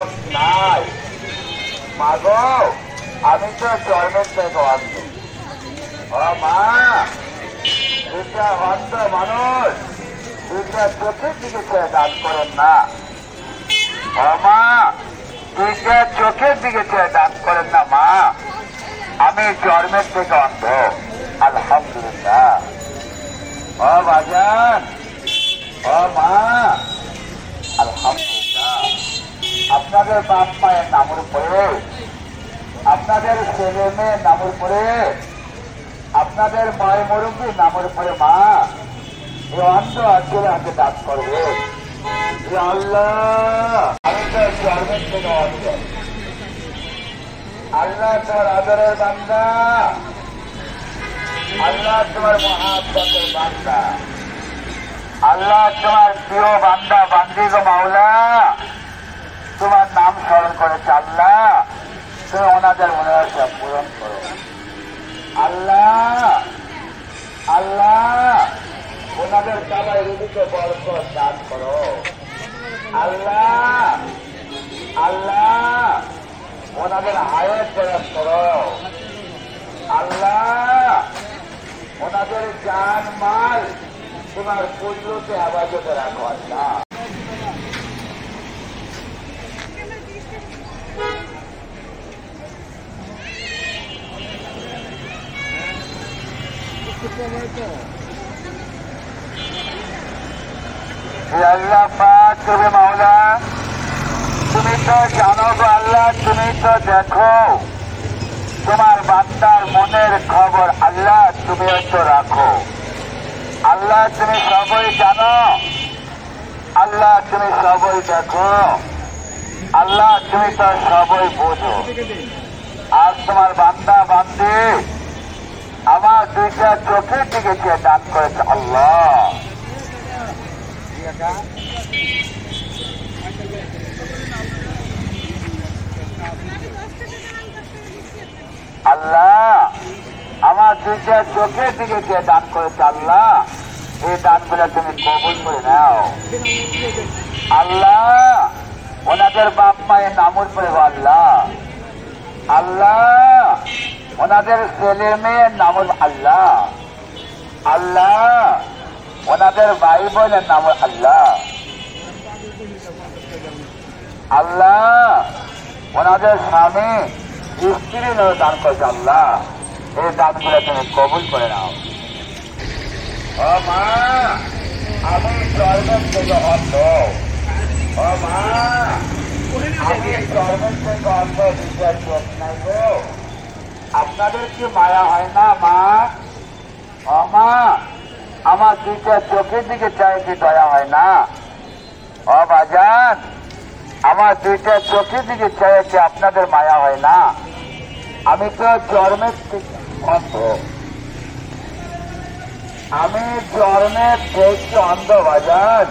নাই মাগো, আমি তো জন্মের থেকে অন্ধ। ও মা, দুটা অন্ধ মানুষ দুটা চোখের দিকে চেয়ে দান করেন না। ও মা, দুইটা চোখের দিকে চেয়ে দান করেন না মা, আমি জন্মের থেকে অন্ধ। আলহামদুলিল্লাহ। ও বাজান, ও মা, আলহামদুলিল্লাহ। আপনাদের বাপ মায়ের নামের উপরে, আপনাদের ছেলে মেয়ের নামের উপরে, আপনাদের মায়ের মুরব্বীর নামের উপরে মা এই অন্ধ আজকে আমাকে দান করবে। আল্লাহ, আমি তো জন্মের থেকে অন্ধ। আল্লাহ তোমার আদরের বান্দা, আল্লাহ তোমার মহাব্বতের বান্দা, আল্লাহ তোমার প্রিয় বান্দা বান্দি গো মাওলা, তোমার নাম স্মরণ করেছে আল্লাহ, তুমি ওনাদের মনে আশা পূরণ করো। আল্লাহ আল্লাহ, ওনাদের সবাই রুদিকে বরকত দান করো। আল্লাহ আল্লাহ, ওনাদের হায়াত বরাদ করো। আল্লাহ, ওনাদের জান মাল তোমার পুজোতে আবাজতে রাখো। আল্লাহ, আল্লাহ পাক তুমি মাওলা, তুমি তো জানো গো আল্লাহ, তুমি তো দেখো তোমার বান্দার মনের খবর আল্লাহ, তুমি তো রাখো। আল্লাহ তুমি সবই জানো, আল্লাহ তুমি সবই দেখো, আল্লাহ তুমি তো সবই বোঝো। আর তোমার বান্দা বান্দি আমার দুইটা চোখের দিকে চেয়ে দান করেছে আল্লাহ। আল্লাহ, আমার দুইটা চোখের দিকে চেয়ে দান করেছে আল্লাহ, এই দানগুলো তুমি কবুল করে নাও। আল্লাহ, ওনাদের বাপ মায়ের নামের পরে আল্লাহ, আল্লাহ ওনাদের ছেলে মেয়ের নামের আল্লাহ, আল্লাহ ওনাদের ভাই বোনের নাম আল্লাহ, আল্লাহ ওনাদের স্বামী স্ত্রীর নামে দান করেছে আল্লাহ, এই দানগুলো তুমি কবুল করে নাও। ও মা, আমি জন্মের থেকে অন্ধ। ও মা, আমি জন্মের থেকে অন্ধ, দুইটা চোখ নাই গো। আপনাদের কি মায়া হয় না মা? ও মা, আমার দুইটা চোখের দিকে চাই কি দয়া হয় না? ও বাজান, আমার দুইটা চোখের দিকে চাই কি আপনাদের মায়া হয় না? আমি তো জন্মের থেকে অন্ধ, আমি জন্মের থেকে অন্ধ বাজান।